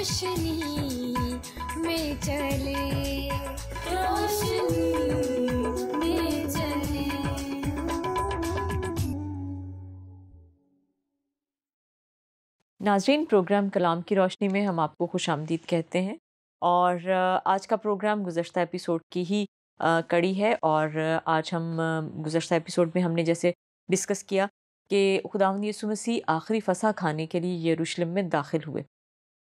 रोशनी में चले, रोशनी में चले। नाज़रीन, प्रोग्राम कलाम की रोशनी में हम आपको खुशामदीद कहते हैं और आज का प्रोग्राम गुज़श्ता एपिसोड की ही कड़ी है। और आज हम गुज़श्ता एपिसोड में हमने जैसे डिस्कस किया कि खुदावंद यीशु मसीह आखिरी फ़सह खाने के लिए यरूशलेम में दाखिल हुए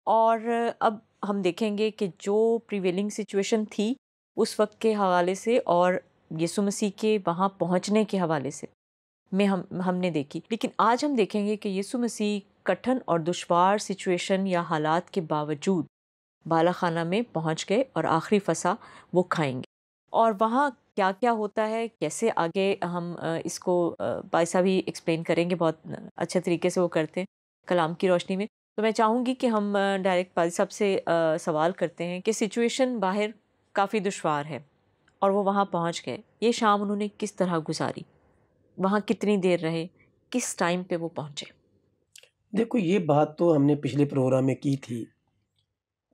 और अब हम देखेंगे कि जो प्रिवेलिंग सिचुएशन थी उस वक्त के हवाले से और यीशु मसीह के वहाँ पहुँचने के हवाले से में हमने देखी। लेकिन आज हम देखेंगे कि यीशु मसीह कठिन और दुश्वार सिचुएशन या हालात के बावजूद बाला खाना में पहुँच गए और आखिरी फ़सह वो खाएंगे। और वहाँ क्या क्या होता है, कैसे आगे हम इसको भाई साहब ही एक्सप्लेन करेंगे, बहुत अच्छे तरीके से वो करते हैं कलाम की रोशनी में। तो मैं चाहूँगी कि हम डायरेक्ट भाई साहब से सवाल करते हैं कि सिचुएशन बाहर काफ़ी दुश्वार है और वो वहाँ पहुँच गए। ये शाम उन्होंने किस तरह गुजारी, वहाँ कितनी देर रहे, किस टाइम पे वो पहुँचे? देखो, ये बात तो हमने पिछले प्रोग्राम में की थी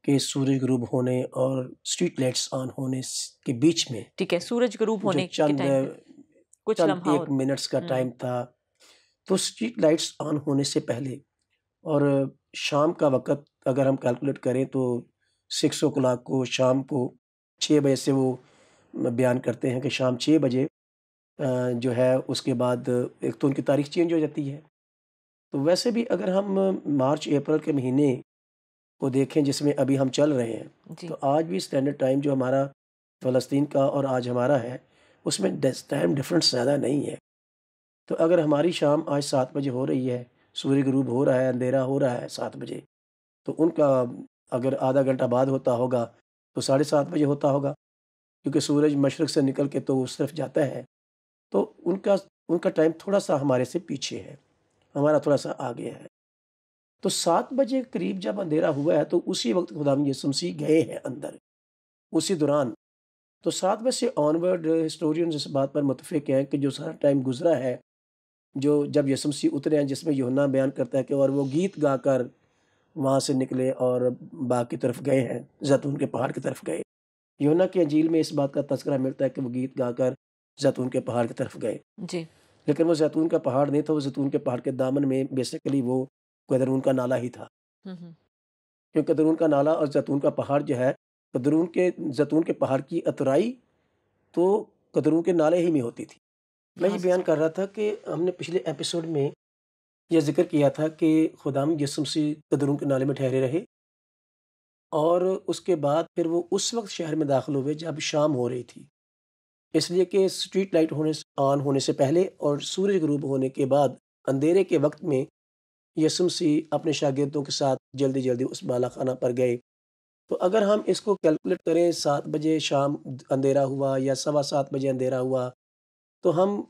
कि सूरज गुरूब होने और स्ट्रीट लाइट्स ऑन होने के बीच में, ठीक है, सूरज गुरूब होने के चंद टाइम पे कुछ लम्हा एक मिनट्स का टाइम था। तो स्ट्रीट लाइट्स ऑन होने से पहले और शाम का वक़्त अगर हम कैलकुलेट करें तो 6 o'clock को, शाम को 6 बजे से वो बयान करते हैं कि शाम 6 बजे जो है उसके बाद एक तो उनकी तारीख चेंज हो जाती है। तो वैसे भी अगर हम मार्च अप्रैल के महीने को देखें जिसमें अभी हम चल रहे हैं, तो आज भी स्टैंडर्ड टाइम जो हमारा फ़लस्तीन का और आज हमारा है उसमें टाइम डिफरेंस ज़्यादा नहीं है। तो अगर हमारी शाम आज 7 बजे हो रही है, सूर्य गुरूब हो रहा है, अंधेरा हो रहा है 7 बजे, तो उनका अगर आधा घंटा बाद होता होगा तो 7:30 बजे होता होगा, क्योंकि सूरज मशरक़ से निकल के तो उस तरफ जाता है। तो उनका टाइम थोड़ा-सा हमारे से पीछे है, हमारा थोड़ा-सा आगे है। तो 7 बजे के करीब जब अंधेरा हुआ है तो उसी वक़्त खुदावंद यीशु मसीह गए हैं अंदर, उसी दौरान। तो 7 बजे से ऑनवर्ड हिस्टोरियंस इस बात पर मुत्तफ़िक़ हैं कि जो सारा टाइम गुज़रा है, जो जब यीशु मसीह उतरे हैं, जिसमें यूहन्ना बयान करता है कि और वो गीत गाकर वहाँ से निकले और बाग की तरफ गए हैं, ज़ैतून के पहाड़ की तरफ गए। यूहन्ना की इंजील में इस बात का तज़किरा मिलता है कि वो गीत गाकर ज़ैतून के पहाड़ की तरफ गए। जी। लेकिन वो ज़ैतून का पहाड़ नहीं था, वो ज़ैतून के पहाड़ के दामन में बेसिकली वो कदरून का नाला ही था। क्योंकि कदरून का नाला और ज़ैतून का पहाड़ जो है, ज़ैतून के पहाड़ की अतराई तो कदरून के नाले ही में होती थी। मैं ये बयान कर रहा था कि हमने पिछले एपिसोड में यह ज़िक्र किया था कि खुदावंद यीशु मसीह कदरून के नाले में ठहरे रहे और उसके बाद फिर वो उस वक़्त शहर में दाखिल हुए जब शाम हो रही थी। इसलिए कि स्ट्रीट लाइट ऑन होने से पहले और सूरज गुरूब होने के बाद अंधेरे के वक़्त में यीशु मसीह अपने शागिर्दों के साथ जल्दी-जल्दी उस बाला खाना पर गए। तो अगर हम इसको कैलकुलेट करें, 7 बजे शाम अंधेरा हुआ या सवा 7 बजे अंधेरा हुआ, तो हम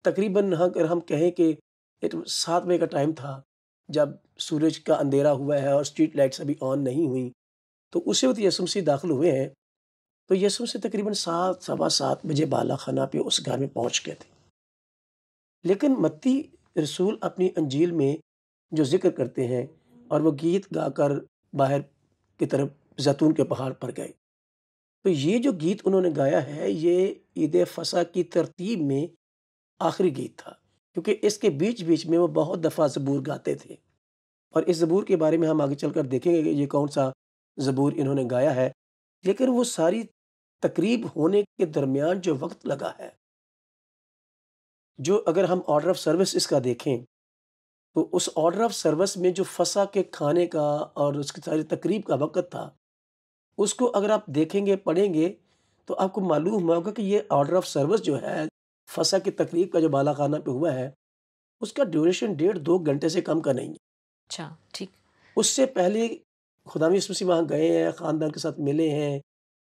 तकरीबन अगर हम कहें कि 7 बजे का टाइम था जब सूरज का अंधेरा हुआ है और स्ट्रीट लाइट्स अभी ऑन नहीं हुई, तो उसी वक़्त यीशु मसीह दाखिल हुए हैं। तो यीशु मसीह तकरीबन 7 सवा 7 बजे बाला खाना पे उस घर में पहुँच गए थे। लेकिन मत्ती रसूल अपनी अंजील में जो ज़िक्र करते हैं और वो गीत गाकर बाहर की तरफ ज़ैतून के पहाड़ पर गए। तो ये जो गीत उन्होंने गाया है, ये ईद फ़सह की तरतीब में आखिरी गीत था, क्योंकि इसके बीच-बीच में वो बहुत दफ़ा ज़बूर गाते थे और इस ज़बूर के बारे में हम आगे चलकर देखेंगे कि ये कौन-सा ज़बूर इन्होंने गाया है। लेकिन वो सारी तकरीब होने के दरमियान जो वक़्त लगा है, जो अगर हम ऑर्डर ऑफ सर्विस इसका देखें, तो उस ऑर्डर ऑफ सर्विस में जो फ़सह के खाने का और उसकी सारी तकरीब का वक़्त था, उसको अगर आप देखेंगे, पढ़ेंगे, तो आपको मालूम होगा कि ये ऑर्डर ऑफ सर्विस जो है, फ़सह की तकरीब का जो बाला खाना पे हुआ है, उसका ड्यूरेशन 1.5-2 घंटे से कम का नहीं है। अच्छा, ठीक। उससे पहले खुदावंद यीशु मसीह वहाँ गए हैं, ख़ानदान के साथ मिले हैं,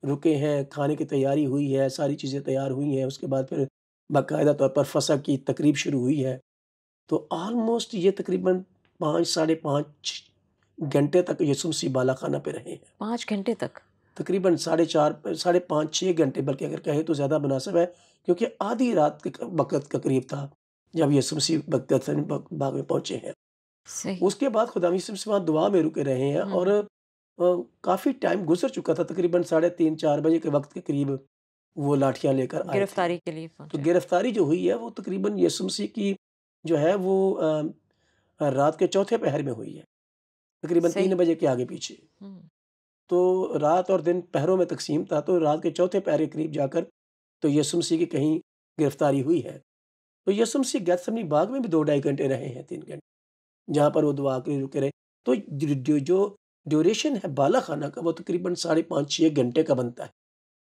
रुके हैं, खाने की तैयारी हुई है, सारी चीज़ें तैयार हुई हैं। उसके बाद फिर बाकायदा तौर पर फ़सह की तकरीब शुरू हुई है। तो ऑलमोस्ट ये तकरीबन 5 साढ़े 5 घंटे तक यीशु मसीह बाला खाना पे रहे हैं। 5 घंटे तक? तकरीबन 4.5 साढ़े 5-6 घंटे, बल्कि अगर कहें तो ज़्यादा मुनासिब है, क्योंकि आधी रात के वक़्त का करीब था जब यीशु मसीह गेतसेमनी बाग में पहुँचे हैं। सही। उसके बाद खुदा यीशु मसीह वहाँ दुआ में रुके रहे हैं और काफ़ी टाइम गुजर चुका था, तकरीबन 3:30-4 बजे के वक्त के करीब वो लाठियाँ लेकर आए थे। गिरफ्तारी के लिए तो पहुंचे। गिरफ्तारी जो हुई है वो तकरीबन यीशु मसीह की जो है वो रात के चौथे पहर में हुई है, तकरीबन सही। 3 बजे के आगे पीछे। हम्म, तो रात और दिन पहरों में तकसीम था, तो रात के चौथे पहर के करीब जाकर तो यीशु मसीह की कहीं गिरफ्तारी हुई है। तो यीशु मसीह गेत्सेमनी बाग में भी 2-2.5 घंटे रहे हैं, 3 घंटे, जहाँ पर वो दुआ के लिए रुके रहे। तो जो ड्यूरेशन है बाला खाना का वो तकरीबन 5.5-6 घंटे का बनता है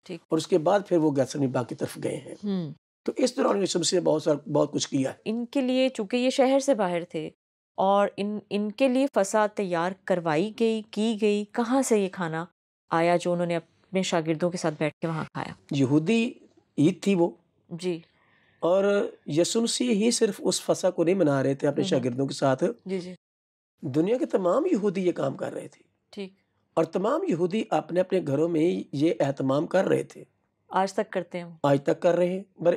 ठीक। और उसके बाद फिर वो गेत्सेमनी बाग की तरफ गए हैं। तो इस दौरान यीशु मसीह ने बहुत कुछ किया है। इनके लिए चूंकि ये शहर से बाहर थे और इनके लिए फसा तैयार करवाई गई, की गई, कहाँ से ये खाना आया जो उन्होंने अपने शागिर्दों के साथ बैठ के वहाँ खाया? यहूदी ईद थी वो, जी और यीशु मसीह ही सिर्फ उस फसा को नहीं मना रहे थे अपने शागिर्दों के साथ, जी जी दुनिया के तमाम यहूदी ये काम कर रहे थे ठीक। और तमाम यहूदी अपने अपने घरों में ये एहतमाम कर रहे थे, आज तक करते हैं वो? आज तक कर रहे हैं। पर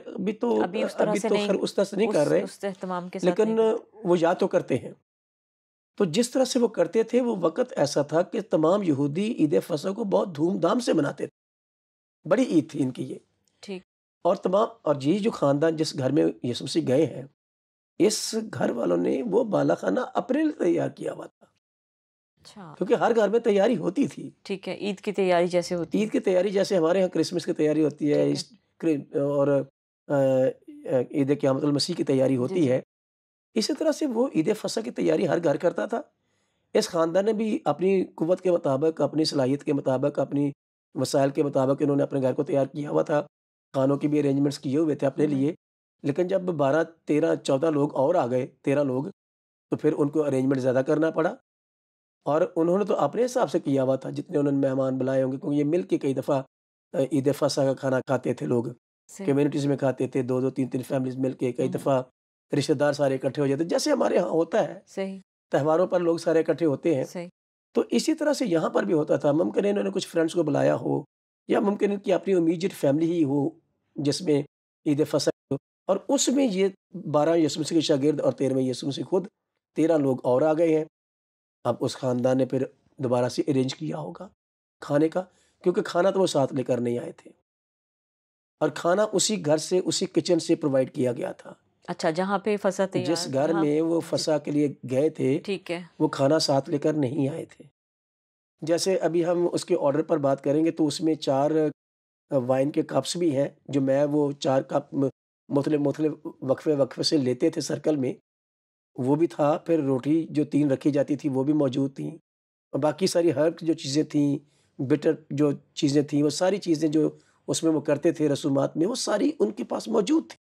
अभी उस तरह से नहीं, खैर उस तरह से नहीं कर रहे, उस एहतमाम के साथ लेकिन नहीं करते। वो याद तो करते हैं। तो जिस तरह से वो करते थे वो वक्त ऐसा था कि तमाम यहूदी ईद फसह को बहुत धूमधाम से मनाते थे, बड़ी ईद थी इनकी ये। ठीक। और ये जो खानदान जिस घर में यीशु मसीह गए हैं, इस घर वालों ने वो बाला खाना अपने लिए तैयार किया हुआ था, अच्छा क्योंकि हर घर में तैयारी होती थी। ठीक है, ईद की तैयारी जैसे होती ईद है। की तैयारी जैसे हमारे यहाँ क्रिसमस की तैयारी होती है, और ईद क़यामत मसीह की तैयारी होती जी। है, इसी तरह से वो ईद फसह की तैयारी हर घर करता था। इस खानदान ने भी अपनी कुव्वत के मुताबिक, अपनी सलाहियत के मुताबिक, अपनी वसाइल के मुताबिक इन्होंने अपने घर को तैयार किया हुआ था। खानों के भी अरेंजमेंट्स किए हुए थे अपने लिए। लेकिन जब 12, 13, 14 लोग और आ गए, 13 लोग, तो फिर उनको अरेंजमेंट ज़्यादा करना पड़ा और उन्होंने तो अपने हिसाब से किया हुआ था जितने उन्होंने मेहमान बुलाए होंगे, क्योंकि ये मिल के कई दफ़ा ईद फसह का खाना खाते थे लोग, सही। कम्युनिटीज़ में खाते थे, 2-2, 3-3 फैमिलीज़ मिल के, कई दफ़ा रिश्तेदार सारे इकट्ठे हो जाते, जैसे हमारे यहाँ होता है, सही त्योहारों पर लोग सारे इकट्ठे होते हैं। सही। तो इसी तरह से यहाँ पर भी होता था। मुमकिन है इन्होंने कुछ फ्रेंड्स को बुलाया हो, या मुमकिन इनकी अपनी इमीडिएट फैमिली ही हो जिसमें ईद फसह हो, और उसमें ये 12 यीशु मसीह के शागिर्द और 13वें यीशु मसीह खुद, 13 लोग और आ गए हैं। अब उस खानदान ने फिर दोबारा से अरेंज किया होगा खाने का, क्योंकि खाना तो वो साथ लेकर नहीं आए थे और खाना उसी घर से, उसी किचन से प्रोवाइड किया गया था। अच्छा, जहाँ पे फसा तैयार, जिस घर में वो फसह के लिए गए थे, ठीक है, वो खाना साथ लेकर नहीं आए थे। जैसे अभी हम उसके ऑर्डर पर बात करेंगे तो उसमें 4 वाइन के कप्स भी हैं, जो मैं वो 4 कप मुख्तलिफ वक्फे से लेते थे सर्कल में, वो भी था। फिर रोटी जो 3 रखी जाती थी वो भी मौजूद थी, और बाकी सारी हर्ब जो चीज़ें थीं, बिटर जो चीज़ें थीं, वो सारी चीज़ें जो उसमें वो करते थे रसूमात में, वो सारी उनके पास मौजूद थी,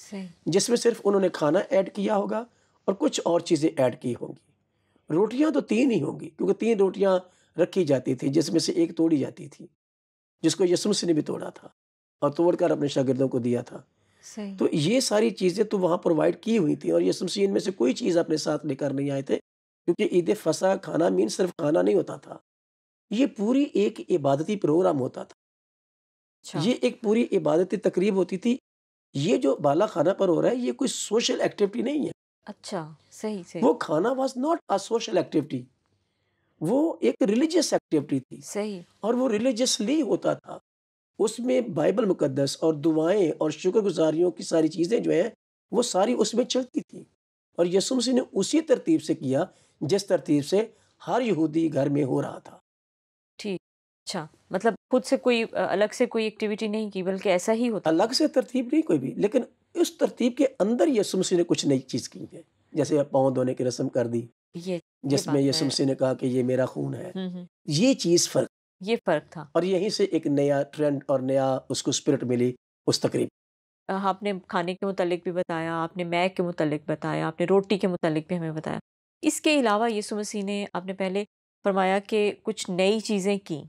सही। जिसमें सिर्फ उन्होंने खाना ऐड किया होगा और कुछ और चीज़ें ऐड की होंगी। रोटियां तो 3 ही होंगी, क्योंकि 3 रोटियां रखी जाती थी, जिसमें से एक तोड़ी जाती थी, जिसको यीशु मसीह ने भी तोड़ा था और तोड़कर अपने शागिर्दों को दिया था। सही। तो ये सारी चीज़ें तो वहाँ प्रोवाइड की हुई थी, और यीशु मसीह इनमें से कोई चीज़ अपने साथ लेकर नहीं आए थे, क्योंकि ईद फसह खाना मीन सिर्फ खाना नहीं होता था, ये पूरी एक इबादती प्रोग्राम होता था। अच्छा। ये एक पूरी इबादती तकरीब होती थी। ये जो बाला खाना पर हो रहा है, ये कोई सोशल एक्टिविटी नहीं है। अच्छा, सही सही वो खाना was not a social activity, वो एक रिलीजियस एक्टिविटी थी, सही। और वो रिलीजियसली होता था। उसमें बाइबल मुकद्दस और दुआएं और शुक्रगुजारियों की सारी चीज़ें जो हैं, वो सारी उसमें चलती थी, और यीशु मसीह ने उसी तरतीब से किया जिस तरतीब से हर यहूदी घर में हो रहा था। ठीक। अच्छा, मतलब खुद से कोई अलग से कोई एक्टिविटी नहीं की, बल्कि ऐसा ही होता। अलग से तरतीब नहीं कोई भी, लेकिन उस तरतीब के अंदर यीशु मसीह ने कुछ नई चीज़ की है। जैसे पाँव धोने की रस्म कर दी, ये जिसमें यीशु मसीह ने कहा कि ये मेरा खून है। हम्म, ये चीज़ फ़र्क, ये फर्क था। और यहीं से एक नया ट्रेंड और नया उसको स्पिरिट मिली उस तकरीब। आपने खाने के मुतालिक भी बताया, आपने मैग के मुतालिक बताया, आपने रोटी के मुतालिक भी हमें बताया। इसके अलावा यीशु मसीह ने, आपने पहले फरमाया कि कुछ नई चीज़ें की।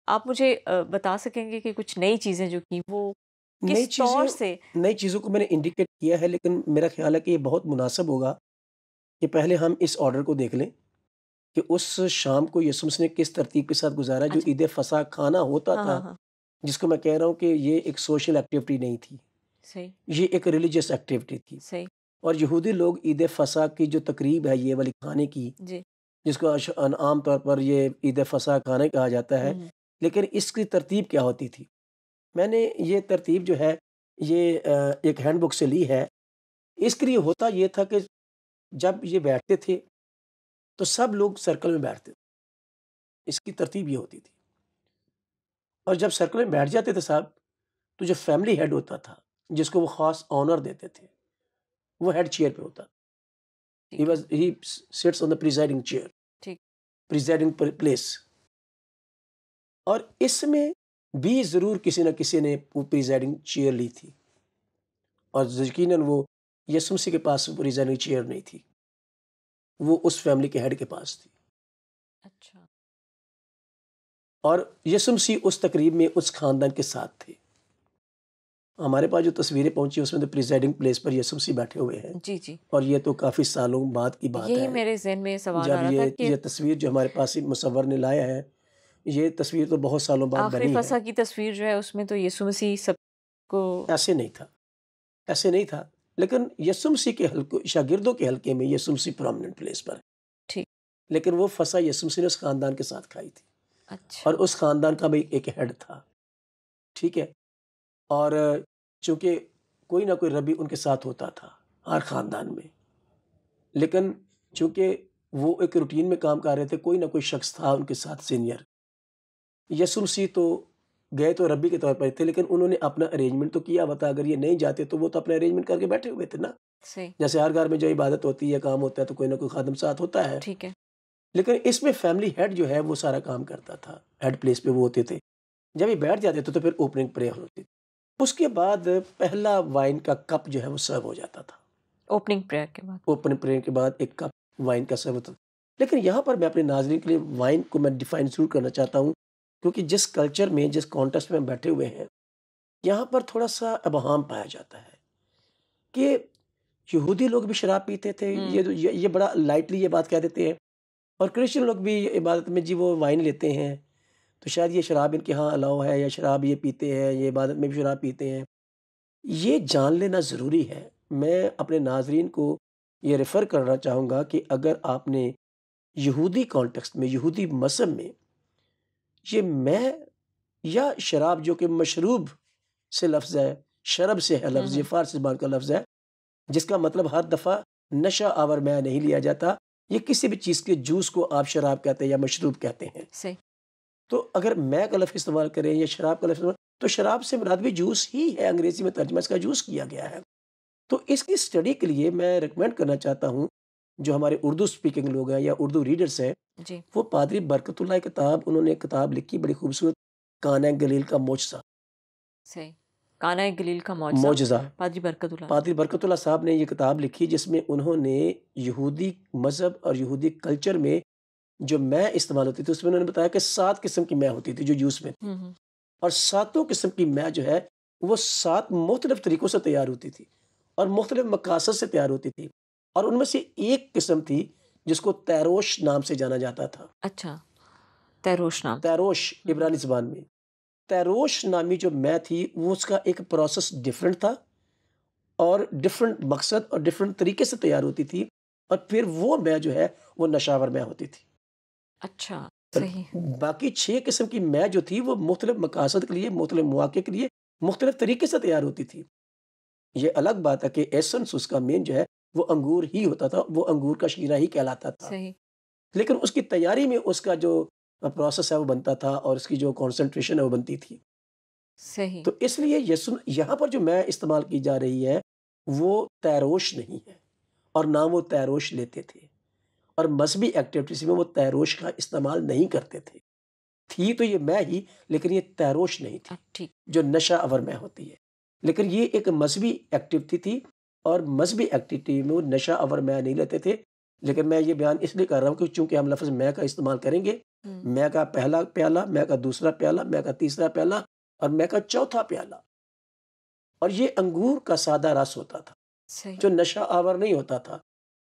आप मुझे बता सकेंगे कि कुछ नई चीज़ें जो की वो नई किस तौर चीज़ें से? नई चीज़ों को मैंने इंडिकेट किया है, लेकिन मेरा ख़्याल है कि ये बहुत मुनासिब होगा कि पहले हम इस ऑर्डर को देख लें कि उस शाम को यीशु मसीह ने किस तरतीब के साथ गुज़ारा, जो अच्छा। ईद फसह खाना होता हाँ था, हाँ हाँ, जिसको मैं कह रहा हूँ कि ये एक सोशल एक्टिविटी नहीं थी, सही ये एक रिलीजियस एक्टिविटी थी। सही। और यहूदी लोग ईद फसा की जो तकरीब है ये वाली खाने की, जी। जिसको आम तौर पर ये ईद फसा खाने कहा जाता है, हम्म। लेकिन इसकी तरतीब क्या होती थी? मैंने ये तरतीब जो है ये एक हैंडबुक से ली है। इसके लिए होता ये था कि जब ये बैठते थे तो सब लोग सर्कल में बैठते थे। इसकी तरतीब ये होती थी और जब सर्कल में बैठ जाते थे साहब, तो जो फैमिली हेड होता था, जिसको वो ख़ास ऑनर देते थे, वो हेड चेयर पे होता। ठीक है। He sits on the presiding chair, ठीक। Presiding place. और इसमें भी ज़रूर किसी न किसी ने वो प्रिजाइडिंग चेयर ली थी और यकीनन वो यीशु मसीह के पास वो प्रिजाइडिंग चेयर नहीं थी, वो उस फैमिली के हेड के पास थी। अच्छा। और यीशु मसीह उस तकरीब में उस खानदान के साथ थे। हमारे पास जो तस्वीरें पहुंची उसमें तो प्रिजाइडिंग प्लेस पर यीशु मसीह बैठे हुए हैं जी जी। और ये तो काफ़ी सालों बाद की बात यही है मेरे जहन में सवाल आ जब रहा था कि ये तस्वीर जो हमारे पास मुसव्वर ने लाया है, ये तस्वीर तो बहुत सालों बाद आखिरी बनी है। फसा की तस्वीर जो है उसमें तो यीशु मसीह सबको ऐसे नहीं था, ऐसे नहीं था, लेकिन यीशु मसीह के हल्के शागिर्दों के हल्के में यीशु मसीह प्रोमिनेंट प्लेस पर है। ठीक। लेकिन वो फसा यीशु मसीह ने उस खानदान के साथ खाई थी अच्छा। और उस खानदान का भी एक हेड था, ठीक है। और चूंकि कोई ना कोई रबी उनके साथ होता था हर खानदान में, लेकिन चूंकि वो एक रूटीन में काम कर रहे थे, कोई ना कोई शख्स था उनके साथ सीनियर। यीशु मसीह तो गए तो रब्बी के तौर पर थे, लेकिन उन्होंने अपना अरेंजमेंट तो किया हुआ था। अगर ये नहीं जाते तो वो तो अपना अरेंजमेंट करके बैठे हुए थे ना। सही। जैसे हर घर में जो इबादत होती है, काम होता है, तो कोई ना कोई खादम साथ होता है। ठीक है। लेकिन इसमें फैमिली हेड जो है वो सारा काम करता था, हेड प्लेस पे वो होते थे। जब ये बैठ जाते थे तो फिर ओपनिंग प्रेयर होती थी। उसके बाद पहला वाइन का कप जो है वो सर्व हो जाता था। ओपनिंग प्रेयर के बाद। ओपनिंग प्रेयर के बाद एक कप वाइन का सर्व होता था। लेकिन यहाँ पर मैं अपने नाज़रीन के लिए वाइन को मैं डिफाइन ज़रूर करना चाहता हूँ, क्योंकि जिस कल्चर में, जिस कॉन्टेक्स्ट में हम बैठे हुए हैं, यहाँ पर थोड़ा-सा अबहम पाया जाता है कि यहूदी लोग भी शराब पीते थे। ये बड़ा लाइटली ये बात कह देते हैं और क्रिश्चियन लोग भी इबादत में जी वो वाइन लेते हैं, तो शायद ये शराब इनके यहाँ अलाउ है या शराब ये पीते हैं, ये इबादत में भी शराब पीते हैं। ये जान लेना ज़रूरी है। मैं अपने नाज़रीन को ये रेफ़र करना चाहूँगा कि अगर आपने यहूदी कॉन्टेक्स्ट में, यहूदी मज़हब में ये मैं या शराब जो कि मशरूब से लफ्ज़ है, शरब से है लफ्ज़, ये फ़ारसी ज़बान का लफ्ज़ है, जिसका मतलब हर दफ़ा नशा आवर मैं नहीं लिया जाता। ये किसी भी चीज़ के जूस को आप शराब कहते हैं या मशरूब कहते हैं। सही। तो अगर मैं का लफ्ज़ इस्तेमाल करें या शराब का लफ्ज़ इस्तेमाल, तो शराब से मुराद भी जूस ही है, अंग्रेज़ी में तर्जुमा इसका जूस किया गया है। तो इसकी स्टडी के लिए मैं रिकमेंड करना चाहता हूँ, जो हमारे उर्दू स्पीकिंग लोग हैं या उर्दू रीडर्स हैं, जी। वो पादरी बरकतुल्लाह की किताब, उन्होंने एक किताब लिखी बड़ी खूबसूरत, काना गलील का मोजज़ा। सही। काना गलील का मौजज़ा। मोजज़ा। पादरी बरकतुल्लाह साहब ने ये किताब लिखी जिसमें उन्होंने यहूदी मज़हब और यहूदी कल्चर में जो मैं इस्तेमाल होती थी, उसमें उन्होंने बताया कि 7 किस्म की मैं होती थी जो जूस में थी। और सातों किस्म की मैं जो है वो 7 मुख्तलिफ तरीकों से तैयार होती थी और मुख्तलिफ मकासद से तैयार होती थी। और उनमें से एक किस्म थी जिसको तैरोश नाम से जाना जाता था। अच्छा। तैरोश नाम। तैरोश इब्रानी ज़बान में। तैरोश नामी जो मैं थी वो उसका एक प्रोसेस डिफरेंट था और डिफरेंट मकसद और डिफरेंट तरीके से तैयार होती थी और फिर वो मैं जो है वो नशावर मैं होती थी। अच्छा। और सही। बाकी 6 किस्म की मैं जो थी वो मुख्तलिफ मकासद के लिए, मुख्तलिफ मौके के लिए, मुख्तलिफ तरीके से तैयार होती थी। ये अलग बात है कि एसेंस उसका मेन जो है वो अंगूर ही होता था, वो अंगूर का शीरा ही कहलाता था। सही। लेकिन उसकी तैयारी में उसका जो प्रोसेस है वो बनता था और उसकी जो कॉन्सेंट्रेशन है वो बनती थी। सही। तो इसलिए यहाँ पर जो मैं इस्तेमाल की जा रही है वो तैरोश नहीं है और ना वो तैरोश लेते थे और मजहबी एक्टिविटीज में वो तैरोश का इस्तेमाल नहीं करते थे। थी तो ये मैं ही, लेकिन ये तैरोश नहीं थी ठीक। जो नशा अवर में होती है। लेकिन ये एक मजहबी एक्टिविटी थी और मजहबी एक्टिविटी में वो नशा अवर मैं नहीं लेते थे। लेकिन मैं ये बयान इसलिए कर रहा हूँ कि चूंकि हम लफ्ज़ मैं का इस्तेमाल करेंगे, मैं का पहला प्याला, मैं का दूसरा प्याला, मैं का तीसरा प्याला और मैं का चौथा प्याला, और ये अंगूर का सादा रस होता था सही। जो नशा आवर नहीं होता था।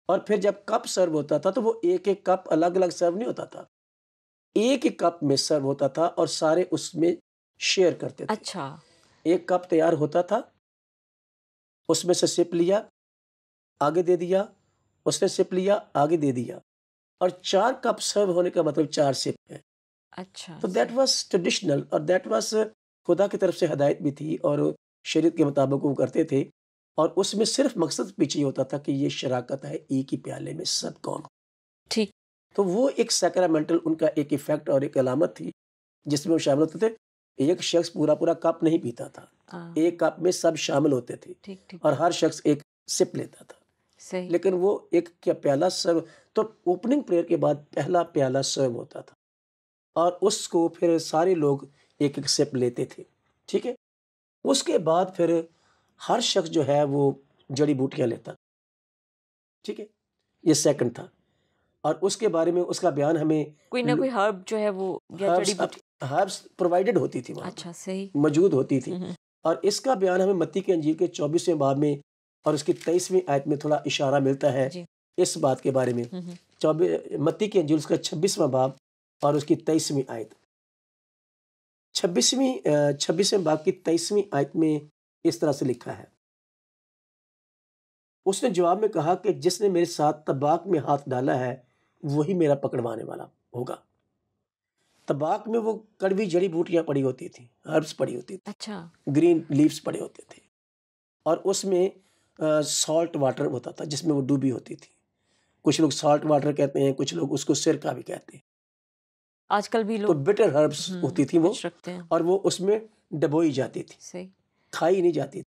और फिर जब कप सर्व होता था तो वो एक एक कप अलग अलग सर्व नहीं होता था, एक ही कप में सर्व होता था और सारे उसमें शेयर करते थे। अच्छा। एक कप तैयार होता था, उसमें से सिप लिया, आगे दे दिया, उसने सिप लिया, आगे दे दिया। और 4 कप सर्व होने का मतलब 4 सिप है। अच्छा, तो दैट वाज़ ट्रेडिशनल और दैट वाज़ खुदा की तरफ से हिदायत भी थी और शरीयत के मुताबिक वो करते थे। और उसमें सिर्फ़ मकसद पीछे ये होता था कि ये शराकत है, एक ही प्याले में सब कौम। ठीक। तो वो एक सैक्रामेंटल उनका एक इफ़ेक्ट और एक अलामत थी, जिसमें वो शामिल होते थे। एक शख्स पूरा-पूरा कप नहीं पीता था। हाँ, एक कप में सब शामिल होते थे ठीक, ठीक, और हर शख्स एक सिप लेता था। सही। लेकिन वो एक क्या प्याला सर्व, तो ओपनिंग प्रेयर के बाद पहला प्याला सर्व होता था और उसको फिर सारे लोग एक-एक सिप लेते थे, ठीक है? उसके बाद फिर हर शख्स जो है वो जड़ी-बूटियाँ लेता, ठीक है? ये सेकंड था और उसके बारे में उसका बयान हमें कोई ना कोई हर्ब जो है वो या हर्ब्स जड़ी-बूटी। हर्ब्स प्रोवाइडेड होती थी वहाँ अच्छा, सही। पे, मौजूद होती थी। हुँ, हुँ। और इसका बयान हमें मत्ती की अंजील के 24वें बाब में और उसकी 23वीं आयत में थोड़ा इशारा मिलता है जी। इस बात के बारे में। हुँ, हुँ। मत्ती की अंजील उसका 26वां बाब और उसकी 23वीं आयत। 26वें बाब की 23वीं आयत में इस तरह से लिखा है। उसने जवाब में कहा कि जिसने मेरे साथ तबाक में हाथ डाला है, वही मेरा पकड़वाने वाला होगा। तबाक में वो कड़वी जड़ी-बूटियाँ पड़ी होती थी, हर्ब्स पड़ी होती थी, अच्छा, ग्रीन लीव्स पड़े होते थे और उसमें सॉल्ट वाटर होता था जिसमें वो डूबी होती थी। कुछ लोग सॉल्ट वाटर कहते हैं, कुछ लोग उसको सिरका भी कहते हैं। आजकल भी तो लोग बिटर हर्ब्स होती थी वो कुछ रखते हैं। और वो उसमें डुबोई जाती थी, सही। खाई नहीं जाती थी।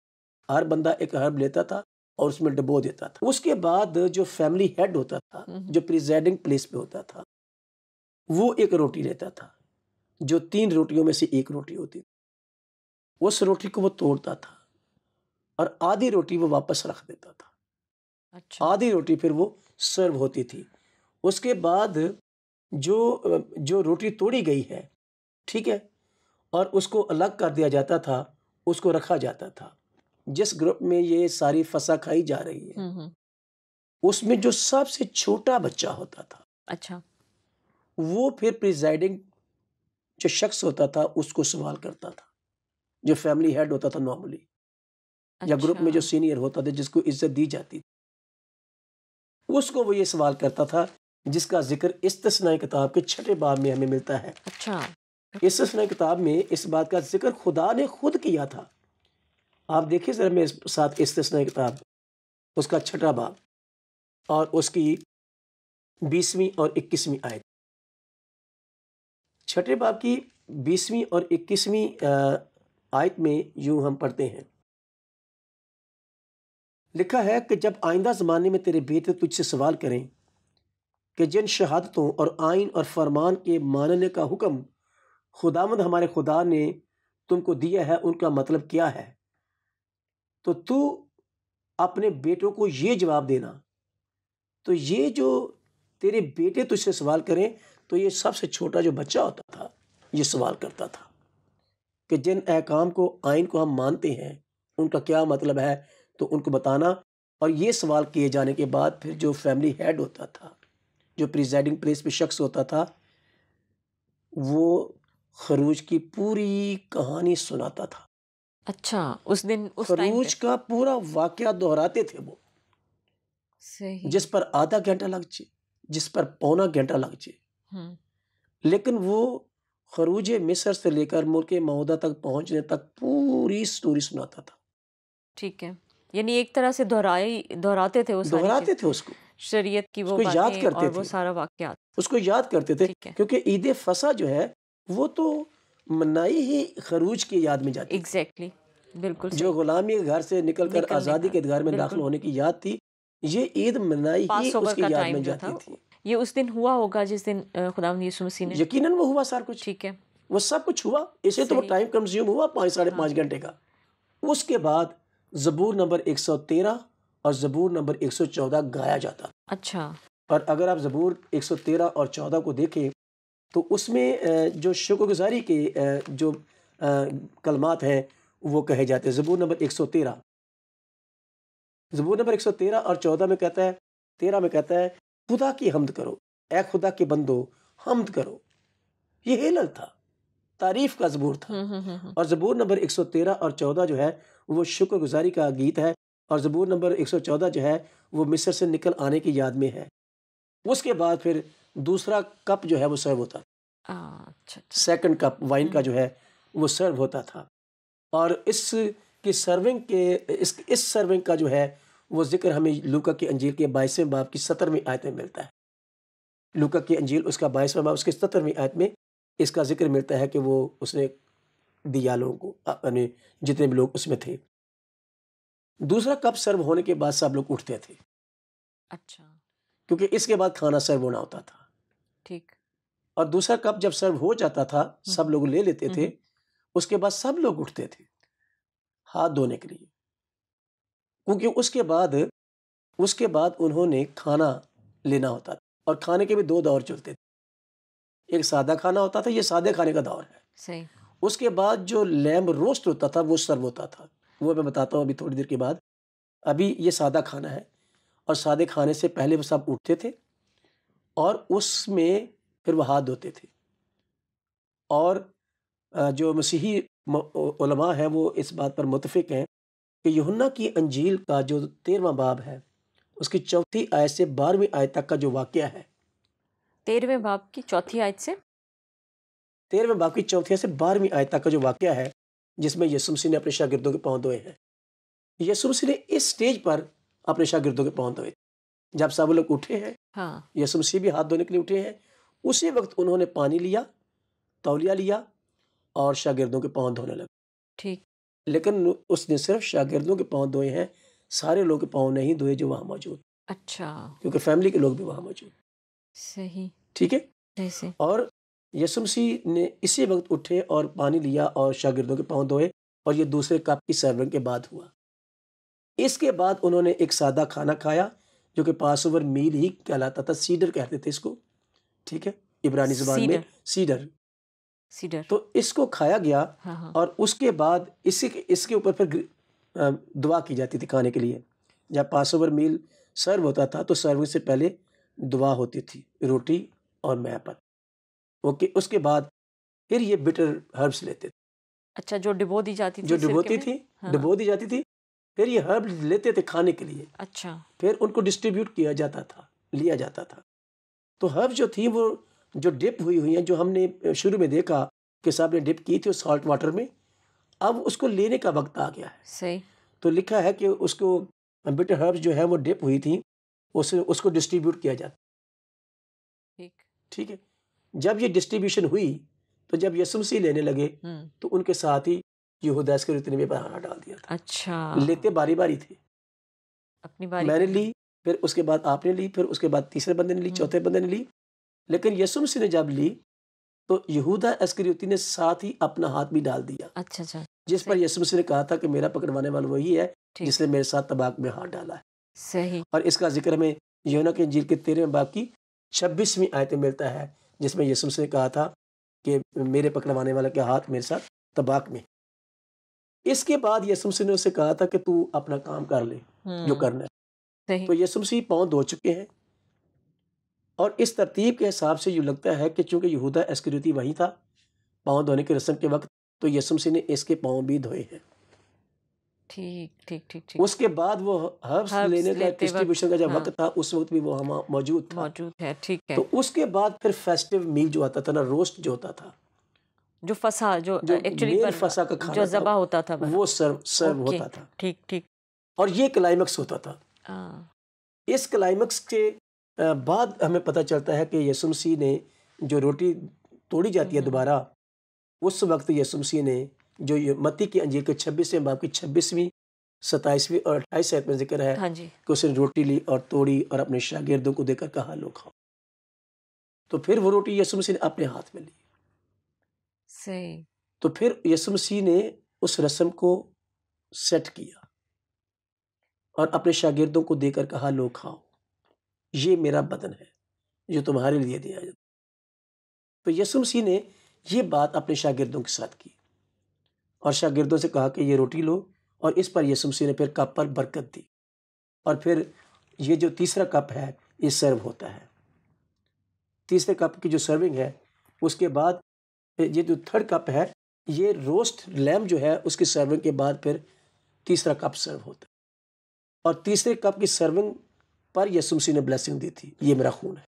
हर बंदा एक हर्ब लेता था और उसमें डुबो देता था। उसके बाद जो फैमिली हेड होता था, हुँ, हुँ। जो प्रिजाइडिंग प्लेस पे होता था, वो एक रोटी लेता था, जो 3 रोटियों में से 1 रोटी होती थी। उस रोटी को वो तोड़ता था और आधी रोटी वो वापस रख देता था। अच्छा, आधी रोटी फिर वो सर्व होती थी। उसके बाद जो रोटी तोड़ी गई है, ठीक है? और उसको अलग कर दिया जाता था, उसको रखा जाता था। जिस ग्रुप में ये सारी फसा खाई जा रही है, हुँ, हुँ। उसमें जो सबसे छोटा बच्चा होता था, अच्छा, वो फिर प्रिजाइडिंग जो शख्स होता था, उसको सवाल करता था। जो फैमिली हेड होता था नॉर्मली या ग्रुप में जो अच्छा, सीनियर होता था, जिसको इज़्ज़त दी जाती थी, उसको वो ये सवाल करता था, जिसका ज़िक्र इस्तिस्ना किताब के 6ठे बाब में हमें मिलता है। अच्छा। इस्तिस्ना किताब में इस बात का ज़िक्र खुदा ने खुद किया था। आप देखिए ज़रा मेरे साथ इस्तिस्ना किताब, उसका 6ठा बाब और उसकी 20वीं और 21वीं आयत। 6ठे बाब की 20वीं और 21वीं आयत में यूँ हम पढ़ते हैं। लिखा है कि जब आइंदा ज़माने में तेरे बेटे तुझसे सवाल करें कि जिन शहादतों और आइन और फरमान के मानने का हुक्म खुदावंद हमारे खुदा ने तुमको दिया है, उनका मतलब क्या है? तो तू अपने बेटों को ये जवाब देना। तो ये जो तेरे बेटे तुझसे सवाल करें, तो ये सबसे छोटा जो बच्चा होता था, ये सवाल करता था कि जिन अहकाम को, आइन को हम मानते हैं, उनका क्या मतलब है? तो उनको बताना। और ये सवाल किए जाने के बाद फिर जो फैमिली हेड होता था, जो प्रिजाइडिंग प्लेस पे शख्स होता था, वो खरूज की पूरी कहानी सुनाता था। अच्छा, उस दिन उस टाइम पे। खरूज का पूरा वाकया दोहराते थे वो, सही। जिस पर आधा घंटा लग जाए, जिस पर पौना घंटा लग जाए, हुँ, लेकिन वो खरूज मिस्र से लेकर मुल्क मऊदा तक पहुंचने तक पूरी स्टोरी सुनाता था। ठीक है। यानी एक तरह से दोहराते थे वो सारी दोहराते चीज़, थे उसको, शरीयत की वो उसको याद बातें करते और वो थे, सारा वाक़यात। उसको याद करते थे, ठीक है। क्योंकि ईद फसा जो है वो तो मनाई ही खरूज की याद में जाती थी। एग्ज़ैक्टली, बिल्कुल जो सही। गुलामी के घर से निकलकर निकलने आज़ादी का, के घर में दाखिल बिल्कुल। होने की याद थी, ये ईद मनाई ही पासओवर का उसकी याद टाइम में जो था, जाती थी। ये उस दिन हुआ होगा जिस दिन खुदावंद यीशु मसीह ने। यकीनन वो हुआ सारा कुछ, ठीक है, वो सब कुछ हुआ, इसे तो वो सही। टाइम कंज्यूम हुआ 5 साढ़े हाँ, 5 घंटे का। उसके बाद ज़बूर नंबर 113 और ज़बूर नंबर 114 गाया जाता। अच्छा, और अगर आप ज़बूर 113 और 14 को देखें, तो उसमें जो शुक्रगुज़ारी के जो कलमात हैं, वो कहे जाते हैं। ज़बूर नंबर 113 और 14 में कहता है, 13 में कहता है, खुदा की हम्द करो, ए खुदा के बंदो, हम्द करो। ये हेलल था, तारीफ़ का ज़बूर था। हुँ, हुँ, हुँ, हुँ। और ज़बूर नंबर 113 और 14 जो है, वो शुक्रगुज़ारी का गीत है और ज़बूर नंबर 114 जो है वो मिस्र से निकल आने की याद में है। उसके बाद फिर दूसरा कप जो है वो सर्व होता, अच्छा अच्छा सेकंड कप वाइन का जो है वो सर्व होता था। और इसकी सर्विंग के इस सर्विंग का जो है वो जिक्र हमें लूका की अंजील के 22वें बाब की 17वीं आयत में मिलता है। लूका की अंजील उसका 22वां बाब उसके 17वीं आयत में इसका जिक्र मिलता है कि वो उसने दिया लोगों को, यानी जितने भी लोग उसमें थे। दूसरा कप सर्व होने के बाद सब लोग उठते थे, अच्छा क्योंकि इसके बाद खाना सर्व होना होता था। ठीक और दूसरा कप जब सर्व हो जाता था, सब लोग ले लेते थे, हम्म, उसके बाद सब लोग उठते थे हाथ धोने के लिए, क्योंकि उसके बाद उन्होंने खाना लेना होता था। और खाने के भी दो दौर चलते थे, एक सादा खाना होता था, ये सादे खाने का दौर है। सही उसके बाद जो लैम्ब रोस्ट होता था वो सर्व होता था, वो मैं बताता हूँ अभी थोड़ी देर के बाद। अभी ये सादा खाना है, और सादे खाने से पहले वो सब उठते थे और उसमें फिर वो हाथ धोते थे। और जो मसीही उलमा हैं वो इस बात पर मुत्तफिक हैं कि यूहन्ना की अंजील का जो 13वां बाब है उसकी 4थी आयत से 12वीं आयत तक का जो वाक़या है, 13वें बाब की 4थी आयत से 13वें बाब की 4थी आयत से 12वीं आयत तक का जो वाक़या है, जिसमें यीशु मसीह ने अपने शागिर्दों के पाँव धोए हैं। यीशु मसीह ने इस स्टेज पर अपने शागिर्दों के पाँव धोए। जब सब लोग उठे हैं, हाँ यीशु मसीह भी हाथ धोने के लिए उठे हैं, उसी वक्त उन्होंने पानी लिया, तौलिया लिया और शागिर्दों के पाँव धोने लगे। ठीक लेकिन उसने सिर्फ शागिर्दों के पाँव धोए हैं, सारे लोग के पाँव नहीं धोए जो वहाँ मौजूद, अच्छा क्योंकि फैमिली के लोग भी वहाँ मौजूद। सही ठीक है। जैसे और यीशु मसीह ने इसी वक्त उठे और पानी लिया और शागिर्दों के पाँव धोए, और ये दूसरे कप की सर्विंग के बाद हुआ। इसके बाद उन्होंने एक सादा खाना खाया जो कि पासओवर मील ही कहलाता था, सीडर कहते थे इसको। ठीक है, इब्रानी ज़बान में सीडर। सीडर तो इसको खाया गया, हाँ हाँ और उसके बाद इसके ऊपर फिर दुआ की जाती थी खाने के लिए। जब पासओवर मील सर्व होता था तो सर्विंग से पहले दुआ होती थी, रोटी और मैं पर। ओके, उसके बाद फिर ये बिटर हर्ब्स लेते थे, अच्छा जो डिबो दी जाती थी जो सिरके डिबोती में? थी, हाँ डिबो दी जाती थी, फिर ये हर्ब्स लेते थे खाने के लिए, अच्छा फिर उनको डिस्ट्रीब्यूट किया जाता था, लिया जाता था। तो हर्ब्स जो थी वो जो डिप हुई हैं, जो हमने शुरू में देखा कि साहब ने डिप की थी उस सॉल्ट वाटर में, अब उसको लेने का वक्त आ गया है। सही तो लिखा है कि उसको बिटर हर्ब्स जो है वो डिप हुई थी, उसको डिस्ट्रीब्यूट किया जाता। ठीक ठीक है। जब ये डिस्ट्रीब्यूशन हुई तो जब यीशु मसीह लेने लगे तो उनके साथ ही यहूदा इस्करियोती ने भी बहाना डाल दिया था। अच्छा लेते बारी बारी थे, अपनी बारी मैंने पे। ली, फिर उसके बाद आपने ली, फिर उसके बाद तीसरे बंदे ने ली, चौथे बंदे ने ली। लेकिन यीशु मसीह ने जब ली तो यहूदा इस्करियोती ने साथ ही अपना हाथ भी डाल दिया, अच्छा अच्छा जिस पर यीशु मसीह ने कहा था कि मेरा पकड़वाने वाला वही है ठीक जिसने मेरे साथ तबाक में हाथ डाला है। सही और इसका जिक्र हमें यूहन्ना की इंजील के 13वें बाब की 26वीं आयत में मिलता है, जिसमें यीशु मसीह ने कहा था कि मेरे पकड़वाने वाला के हाथ मेरे साथ तबाक में। इसके बाद यीशु मसीह ने उससे कहा था कि तू अपना काम कर ले जो करना है। सही तो यीशु मसीह पाँव धो चुके हैं, और इस तरतीब के हिसाब से यूँ लगता है कि चूंकि यहूदा इस्करियोती वहीं था पाँव धोने की रस्म के वक्त, तो यीशु मसीह ने इसके पाँव भी धोए हैं। ठीक ठीक ठीक ठीक उसके बाद वो हर्ब्स Herbs लेने का लेते वक्त, डिस्ट्रीब्यूशन का जब हाँ। वक्त था, उस वक्त भी वो वहाँ मौजूद था। मौजूद है ठीक है तो उसके बाद फिर फेस्टिव मील जो आता था ना, रोस्ट जो होता था, जो फसा जो जो एक्चुअली मेन फसा का खाना जो था, जबा होता था वो सर्व ओके, होता था, ठीक ठीक और ये क्लाइमेक्स होता था। हाँ इस क्लाइमेक्स के बाद हमें पता चलता है कि यीशु मसीह ने जो रोटी तोड़ी जाती है दोबारा, उस वक्त यीशु मसीह ने जो ये मत्ती की अंजील के 26वें बाब की 26वीं 27वीं और 28 आयत में जिक्र है हाँ जी कि उसने रोटी ली और तोड़ी और अपने शागिर्दों को देकर कहा लो खाओ। तो फिर वो रोटी यीशु मसीह ने अपने हाथ में ली। सही तो फिर यीशु मसीह ने उस रस्म को सेट किया और अपने शागिर्दों को देकर कहा लो खाओ, ये मेरा बदन है जो तुम्हारे लिए दिया जाता। तो यीशु मसीह ने ये बात अपने शागिर्दों के साथ की और शागिर्दों से कहा कि ये रोटी लो, और इस पर यीशु मसीह ने फिर कप पर बरकत दी, और फिर ये जो तीसरा कप है ये सर्व होता है। तीसरे कप की जो सर्विंग है, उसके बाद ये जो थर्ड कप है, ये रोस्ट लैम्ब जो है उसकी सर्विंग के बाद फिर तीसरा कप सर्व होता है। और तीसरे कप की सर्विंग पर यीशु मसीह ने ब्लेसिंग दी थी, ये मेरा खून है।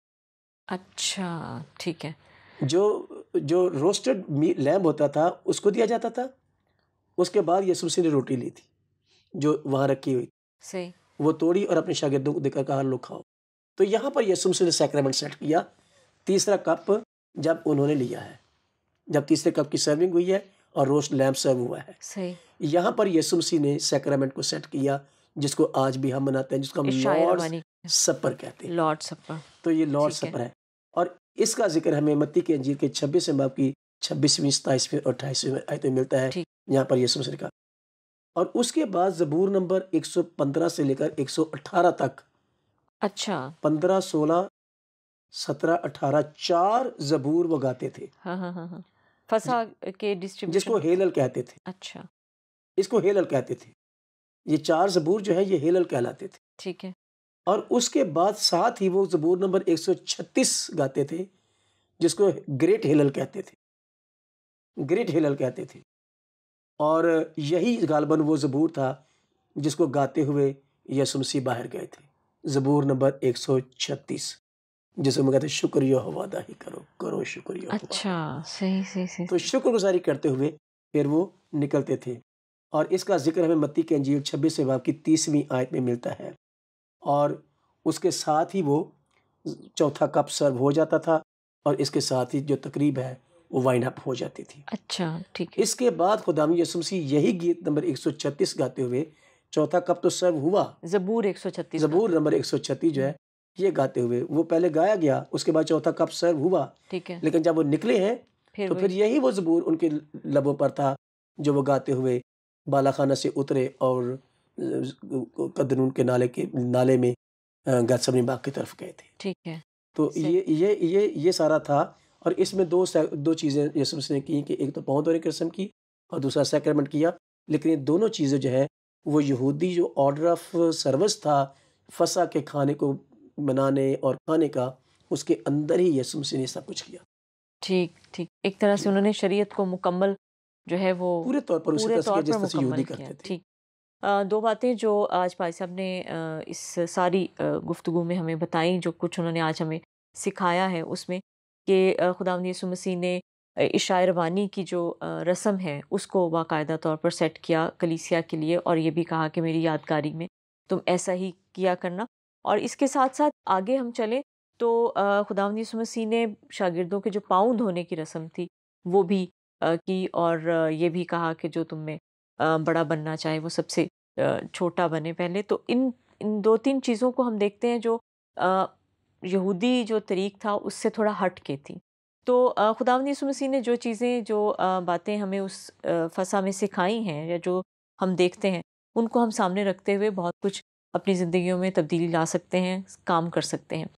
अच्छा, ठीक है। जो रोस्टेड लैम्ब होता था उसको दिया जाता था। उसके बाद यीशु मसीह ने रोटी ली थी जो वहाँ रखी हुई, सही। वो तोड़ी और अपने शागिर्दों को देकर कहा, लो खाओ। तो यहाँ पर यीशु मसीह ने सैक्रामेंट सेट किया। तीसरा कप जब उन्होंने लिया है, जब तीसरे कप की सर्विंग हुई है और रोस्ट लैम्ब सर्व हुआ है, सही। यहाँ पर यीशु मसीह ने सैक्रामेंट को सेट किया, जिसको आज भी हम मनाते हैं, जिसको हम इशाया लॉर्ड्स रवानी, सपर कहते हैं। लॉर्ड सपर। तो ये लॉर्ड ठीक है। सपर है और इसका जिक्र हमें मत्ती के अंजील के 26वें बाब की 26वीं, 27वीं और 28वीं आयत में मिलता है। ठीक। यहाँ पर यीशु मसीह का, और उसके बाद ज़बूर नंबर 115 से लेकर 118 तक, अच्छा। 15, 16, 17, 18 4 ज़बूर वो गाते थे, हाँ हाँ हाँ हाँ, फसा के डिस्ट्रीब्यूशन। जिसको हेलल कहते थे। अच्छा, इसको हेलल कहते थे। ये 4 ज़बूर जो है ये हेलल कहलाते थे। ठीक है। और उसके बाद साथ ही वो ज़बूर नंबर 136 गाते थे, जिसको ग्रेट हेलल कहते थे, ग्रेट हेलल कहते थे। और यही गालबन वो ज़बूर था जिसको गाते हुए यीशु मसीह बाहर गए थे। ज़बूर नंबर 136, जिसे हम कहते हैं शुक्र यहोवा दा ही करो, करो शुक्र यहोवा। अच्छा, सही सही सही। तो शुक्रगुजारी करते हुए फिर वो निकलते थे। और इसका जिक्र हमें मत्ती के अंजील 26वें बाब की 30वीं आयत में मिलता है। और उसके साथ ही वो चौथा कप सर्व हो जाता था और इसके साथ ही जो तकरीब है वो वाइंड अप हो जाती थी। अच्छा, ठीक है। इसके बाद खुदावंद यीशु मसीह यही गीत नंबर 136 गाते हुए, चौथा कप तो सर्व हुआ, ज़बूर 136। ज़बूर नंबर 136 जो है ये गाते हुए वो पहले गाया गया, उसके बाद चौथा कप सर्व हुआ। ठीक है। लेकिन जब वो निकले हैं तो फिर यही वो ज़बूर उनके लबों पर था जो वो गाते हुए बालाखाना से उतरे और कदरून के नाले में गत्समनी बाग की तरफ गए थे। ठीक है। तो ये सारा था। और इसमें दो चीज़ें यीशु मसीह ने की कि एक तो पाँव धोने की रस्म की और दूसरा सैक्रामेंट किया। लेकिन ये दोनों चीज़ें जो है वो यहूदी जो ऑर्डर ऑफ सर्विस था फसा के खाने को बनाने और खाने का, उसके अंदर ही यीशु मसीह ने सब कुछ किया। ठीक ठीक, एक तरह से उन्होंने शरीयत को मुकम्मल जो है वो पूरे तौर पर उसी तरह से किया जिस तरह से यहूदी करते थे। ठीक। दो बातें जो आज भाई साहब ने इस सारी गुफ्तगू में हमें बताई, जो कुछ उन्होंने आज हमें सिखाया है उसमें कि खुदावंद यीशु मसीह ने इशाया रवानी की जो रस्म है उसको बाकायदा तौर पर सेट किया कलीसिया के लिए, और ये भी कहा कि मेरी यादगारी में तुम ऐसा ही किया करना। और इसके साथ साथ आगे हम चलें तो खुदावंद यीशु मसीह ने शागिर्दों के जो पाँव धोने की रस्म थी वो भी की, और ये भी कहा कि जो तुम में बड़ा बनना चाहे वो सबसे छोटा बने पहले। तो इन दो तीन चीज़ों को हम देखते हैं जो यहूदी जो तरीक़ था उससे थोड़ा हट के थी। तो खुदावंद यीशु मसीह ने जो चीज़ें जो बातें हमें उस फसा में सिखाई हैं या जो हम देखते हैं उनको हम सामने रखते हुए बहुत कुछ अपनी ज़िंदगियों में तब्दीली ला सकते हैं, काम कर सकते हैं।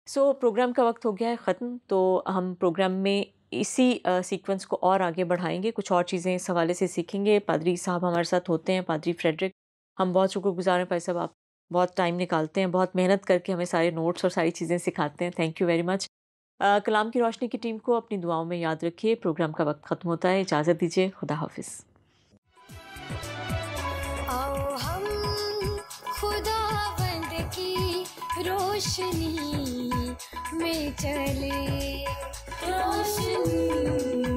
सो प्रोग्राम का वक्त हो गया है ख़त्म। तो हम प्रोग्राम में इसी सीक्वेंस को और आगे बढ़ाएंगे, कुछ और चीज़ें इस हवाले से सीखेंगे। पादरी साहब हमारे साथ होते हैं, पादरी फ्रेडरिक। हम बहुत शुक्रगुजार हैं भाई साहब, आप बहुत टाइम निकालते हैं, बहुत मेहनत करके हमें सारे नोट्स और सारी चीज़ें सिखाते हैं। Thank you very much. Kalam की रोशनी की टीम को अपनी दुआओं में याद रखिए। प्रोग्राम का वक्त ख़त्म होता है, इजाज़त दीजिए, खुदा हाफिज़। आओ हम खुदावंद की रोशनी में चले, रोशनी